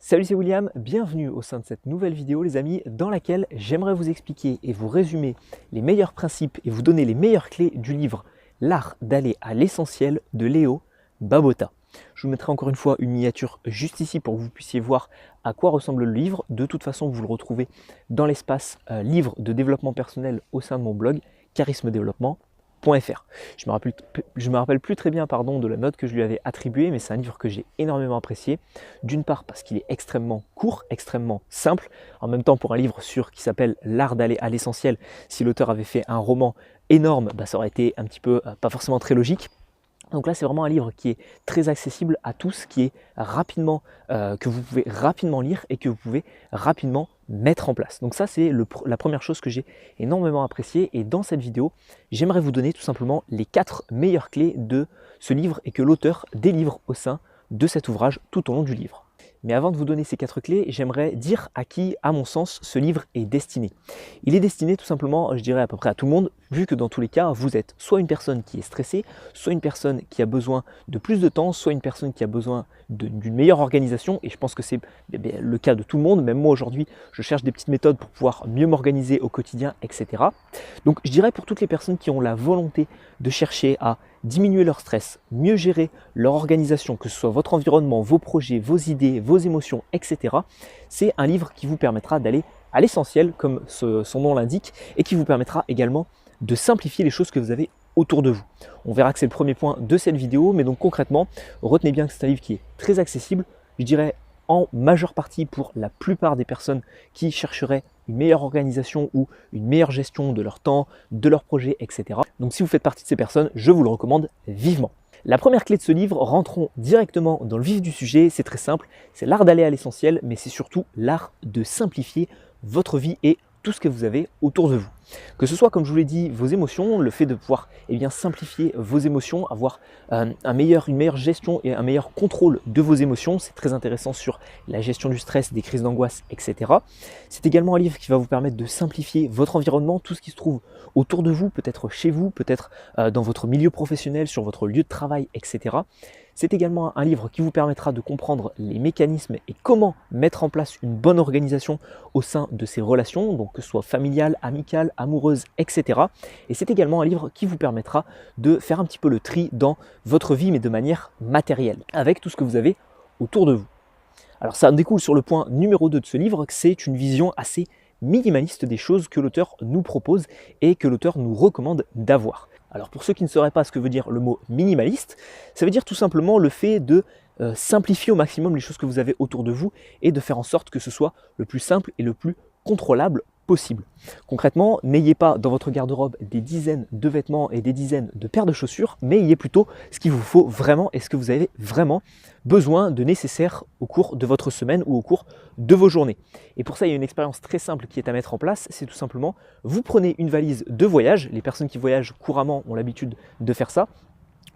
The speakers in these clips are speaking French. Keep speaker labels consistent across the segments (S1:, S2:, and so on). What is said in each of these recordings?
S1: Salut, c'est William, bienvenue au sein de cette nouvelle vidéo les amis dans laquelle j'aimerais vous expliquer et vous résumer les meilleurs principes et vous donner les meilleures clés du livre L'art d'aller à l'essentiel de Léo Babauta. Je vous mettrai encore une fois une miniature juste ici pour que vous puissiez voir à quoi ressemble le livre. De toute façon, vous le retrouvez dans l'espace livre de développement personnel au sein de mon blog charisme-développement.fr. Je me rappelle plus très bien de la note que je lui avais attribuée, mais c'est un livre que j'ai énormément apprécié. D'une part parce qu'il est extrêmement court, extrêmement simple. En même temps, pour un livre qui s'appelle L'art d'aller à l'essentiel, si l'auteur avait fait un roman énorme, ça aurait été un petit peu pas forcément très logique. Donc là, c'est vraiment un livre qui est très accessible à tous, qui est rapidement, que vous pouvez rapidement lire et que vous pouvez rapidement mettre en place. Donc ça, c'est la première chose que j'ai énormément appréciée. Et dans cette vidéo, j'aimerais vous donner tout simplement les 4 meilleures clés de ce livre et que l'auteur délivre au sein de cet ouvrage tout au long du livre. Mais avant de vous donner ces 4 clés, j'aimerais dire à qui, à mon sens, ce livre est destiné. Il est destiné tout simplement, je dirais à peu près à tout le monde, vu que dans tous les cas, vous êtes soit une personne qui est stressée, soit une personne qui a besoin de plus de temps, soit une personne qui a besoin d'une meilleure organisation, et je pense que c'est le cas de tout le monde. Même moi aujourd'hui, je cherche des petites méthodes pour pouvoir mieux m'organiser au quotidien, etc. Donc je dirais pour toutes les personnes qui ont la volonté de chercher à diminuer leur stress, mieux gérer leur organisation, que ce soit votre environnement, vos projets, vos idées, vos émotions, etc. C'est un livre qui vous permettra d'aller à l'essentiel, comme son nom l'indique, et qui vous permettra également de simplifier les choses que vous avez autour de vous. On verra que c'est le premier point de cette vidéo, mais donc concrètement, retenez bien que c'est un livre qui est très accessible, je dirais en majeure partie pour la plupart des personnes qui chercheraient une meilleure organisation ou une meilleure gestion de leur temps, de leurs projets, etc. Donc si vous faites partie de ces personnes, je vous le recommande vivement. La première clé de ce livre, rentrons directement dans le vif du sujet, c'est très simple, c'est l'art d'aller à l'essentiel, mais c'est surtout l'art de simplifier votre vie et tout ce que vous avez autour de vous. Que ce soit, comme je vous l'ai dit, vos émotions, le fait de pouvoir simplifier vos émotions, avoir une meilleure gestion et un meilleur contrôle de vos émotions, c'est très intéressant sur la gestion du stress, des crises d'angoisse, etc. C'est également un livre qui va vous permettre de simplifier votre environnement, tout ce qui se trouve autour de vous, peut-être chez vous, peut-être dans votre milieu professionnel, sur votre lieu de travail, etc. C'est également un livre qui vous permettra de comprendre les mécanismes et comment mettre en place une bonne organisation au sein de ces relations, donc que ce soit familiale, amicale, amoureuse, etc. Et c'est également un livre qui vous permettra de faire un petit peu le tri dans votre vie, mais de manière matérielle, avec tout ce que vous avez autour de vous. Alors ça découle sur le point numéro 2 de ce livre, que c'est une vision assez minimaliste des choses que l'auteur nous propose et que l'auteur nous recommande d'avoir. Alors pour ceux qui ne sauraient pas ce que veut dire le mot minimaliste, ça veut dire tout simplement le fait de simplifier au maximum les choses que vous avez autour de vous et de faire en sorte que ce soit le plus simple et le plus contrôlable possible. Concrètement, n'ayez pas dans votre garde-robe des dizaines de vêtements et des dizaines de paires de chaussures, mais ayez plutôt ce qu'il vous faut vraiment et ce que vous avez vraiment besoin de nécessaire au cours de votre semaine ou au cours de vos journées. Et pour ça, il y a une expérience très simple qui est à mettre en place, c'est tout simplement, vous prenez une valise de voyage, les personnes qui voyagent couramment ont l'habitude de faire ça.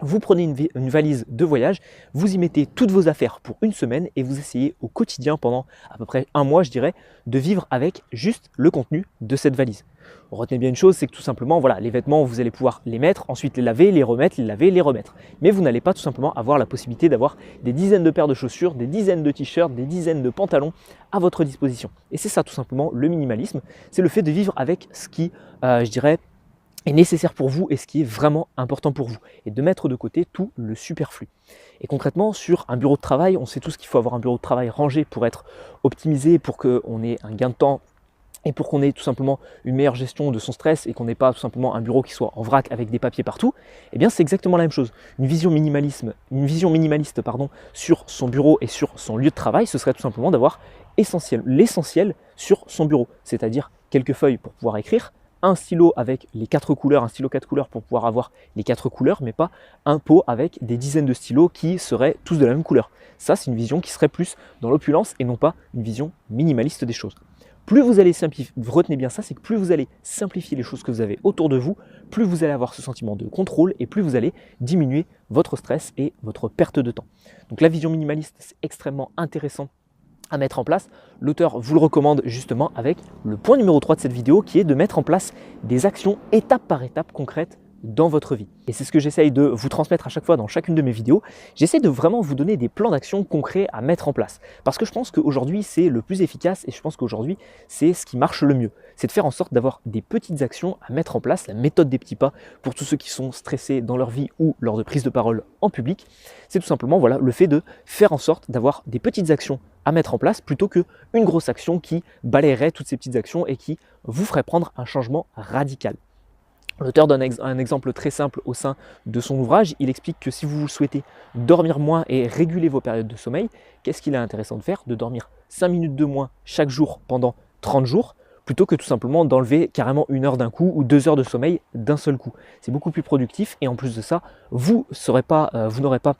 S1: Vous prenez une valise de voyage, vous y mettez toutes vos affaires pour une semaine et vous essayez au quotidien pendant à peu près un mois, je dirais, de vivre avec juste le contenu de cette valise. Retenez bien une chose, c'est que tout simplement, voilà, les vêtements, vous allez pouvoir les mettre, ensuite les laver, les remettre, les laver, les remettre. Mais vous n'allez pas tout simplement avoir la possibilité d'avoir des dizaines de paires de chaussures, des dizaines de t-shirts, des dizaines de pantalons à votre disposition. Et c'est ça tout simplement le minimalisme, c'est le fait de vivre avec ce qui, je dirais, est nécessaire pour vous et ce qui est vraiment important pour vous et de mettre de côté tout le superflu. Et concrètement, sur un bureau de travail, on sait tous qu'il faut avoir un bureau de travail rangé pour être optimisé, pour qu'on ait un gain de temps et pour qu'on ait tout simplement une meilleure gestion de son stress et qu'on n'ait pas tout simplement un bureau qui soit en vrac avec des papiers partout. Eh bien c'est exactement la même chose. Une vision minimaliste sur son bureau et sur son lieu de travail, ce serait tout simplement d'avoir l'essentiel sur son bureau, c'est-à-dire quelques feuilles pour pouvoir écrire, un stylo avec les 4 couleurs, un stylo 4 couleurs pour pouvoir avoir les 4 couleurs, mais pas un pot avec des dizaines de stylos qui seraient tous de la même couleur. Ça, c'est une vision qui serait plus dans l'opulence et non pas une vision minimaliste des choses. Plus vous allez simplifier, retenez bien ça, c'est que plus vous allez simplifier les choses que vous avez autour de vous, plus vous allez avoir ce sentiment de contrôle et plus vous allez diminuer votre stress et votre perte de temps. Donc la vision minimaliste, c'est extrêmement intéressant à mettre en place. L'auteur vous le recommande justement avec le point numéro 3 de cette vidéo qui est de mettre en place des actions étape par étape concrètes dans votre vie. Et c'est ce que j'essaye de vous transmettre à chaque fois dans chacune de mes vidéos. J'essaie de vraiment vous donner des plans d'action concrets à mettre en place. Parce que je pense qu'aujourd'hui, c'est le plus efficace et je pense qu'aujourd'hui, c'est ce qui marche le mieux. C'est de faire en sorte d'avoir des petites actions à mettre en place, la méthode des petits pas pour tous ceux qui sont stressés dans leur vie ou lors de prise de parole en public. C'est tout simplement voilà, le fait de faire en sorte d'avoir des petites actions à mettre en place plutôt qu'une grosse action qui balayerait toutes ces petites actions et qui vous ferait prendre un changement radical. L'auteur donne un exemple très simple au sein de son ouvrage. Il explique que si vous souhaitez dormir moins et réguler vos périodes de sommeil, qu'est-ce qu'il est intéressant de faire? De dormir 5 minutes de moins chaque jour pendant 30 jours, plutôt que tout simplement d'enlever carrément 1 heure d'un coup ou 2 heures de sommeil d'un seul coup. C'est beaucoup plus productif et en plus de ça, vous n'aurez pas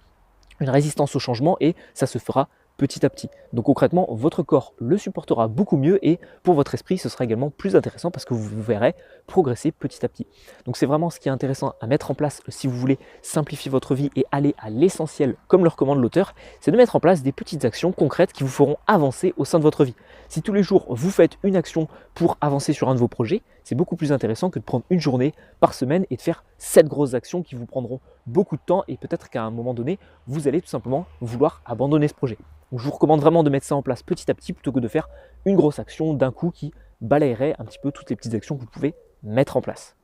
S1: une résistance au changement et ça se fera petit à petit. Donc concrètement, votre corps le supportera beaucoup mieux et pour votre esprit, ce sera également plus intéressant parce que vous verrez progresser petit à petit. Donc c'est vraiment ce qui est intéressant à mettre en place si vous voulez simplifier votre vie et aller à l'essentiel comme le recommande l'auteur, c'est de mettre en place des petites actions concrètes qui vous feront avancer au sein de votre vie. Si tous les jours vous faites une action pour avancer sur un de vos projets, c'est beaucoup plus intéressant que de prendre une journée par semaine et de faire 7 grosses actions qui vous prendront beaucoup de temps et peut-être qu'à un moment donné, vous allez tout simplement vouloir abandonner ce projet. Donc je vous recommande vraiment de mettre ça en place petit à petit plutôt que de faire une grosse action d'un coup qui balayerait un petit peu toutes les petites actions que vous pouvez mettre en place.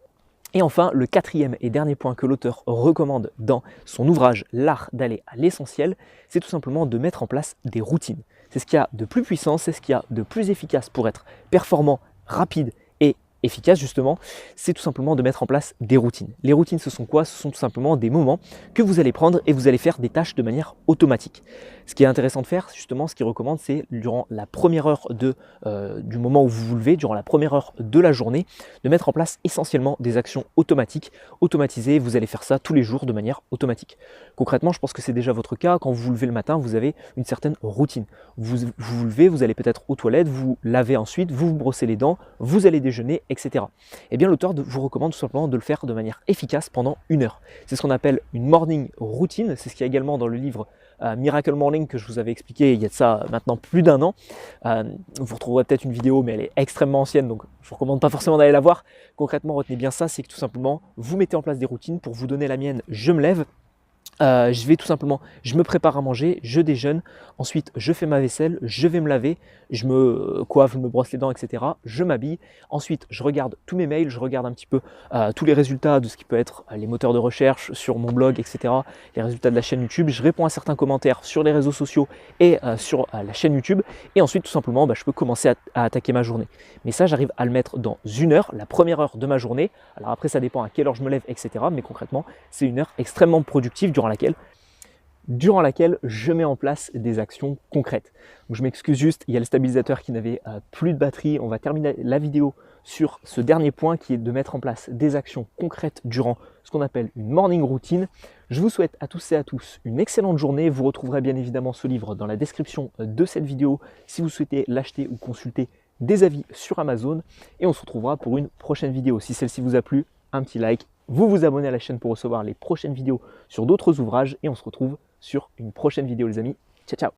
S1: Et enfin, le quatrième et dernier point que l'auteur recommande dans son ouvrage L'art d'aller à l'essentiel, c'est tout simplement de mettre en place des routines. C'est ce qu'il y a de plus puissant, c'est ce qu'il y a de plus efficace pour être performant, rapide et efficace justement, c'est tout simplement de mettre en place des routines. Les routines, ce sont quoi? Ce sont tout simplement des moments que vous allez prendre et vous allez faire des tâches de manière automatique. Ce qui est intéressant de faire, justement, ce qu'il recommande, c'est durant la première heure du moment où vous vous levez, durant la première heure de la journée, de mettre en place essentiellement des actions automatiques, automatisées. Vous allez faire ça tous les jours de manière automatique. Concrètement, je pense que c'est déjà votre cas. Quand vous vous levez le matin, vous avez une certaine routine. Vous vous levez, vous allez peut-être aux toilettes, vous lavez ensuite, vous vous brossez les dents, vous allez déjeuner, etc. Eh bien, l'auteur vous recommande tout simplement de le faire de manière efficace pendant 1 heure. C'est ce qu'on appelle une morning routine. C'est ce qu'il y a également dans le livre Miracle Morning que je vous avais expliqué il y a de ça maintenant plus d'1 an. Vous retrouverez peut-être une vidéo, mais elle est extrêmement ancienne, donc je ne vous recommande pas forcément d'aller la voir. Concrètement, retenez bien ça, c'est que tout simplement, vous mettez en place des routines. Pour vous donner la mienne, je me lève. Je me prépare à manger, je déjeune, ensuite je fais ma vaisselle, je vais me laver, je me coiffe, je me brosse les dents, etc. Je m'habille, ensuite je regarde tous mes mails, je regarde un petit peu tous les résultats de ce qui peut être les moteurs de recherche sur mon blog, etc. Les résultats de la chaîne YouTube, je réponds à certains commentaires sur les réseaux sociaux et sur la chaîne YouTube et ensuite tout simplement je peux commencer à attaquer ma journée. Mais ça j'arrive à le mettre dans 1 heure, la première heure de ma journée. Alors après ça dépend à quelle heure je me lève, etc. Mais concrètement c'est 1 heure extrêmement productive durant laquelle je mets en place des actions concrètes. Donc je m'excuse juste, il y a le stabilisateur qui n'avait plus de batterie. On va terminer la vidéo sur ce dernier point qui est de mettre en place des actions concrètes durant ce qu'on appelle une morning routine. Je vous souhaite à tous et à tous une excellente journée. Vous retrouverez bien évidemment ce livre dans la description de cette vidéo si vous souhaitez l'acheter ou consulter des avis sur Amazon. Et on se retrouvera pour une prochaine vidéo. Si celle-ci vous a plu, un petit like. Vous vous abonnez à la chaîne pour recevoir les prochaines vidéos sur d'autres ouvrages et on se retrouve sur une prochaine vidéo les amis. Ciao ciao.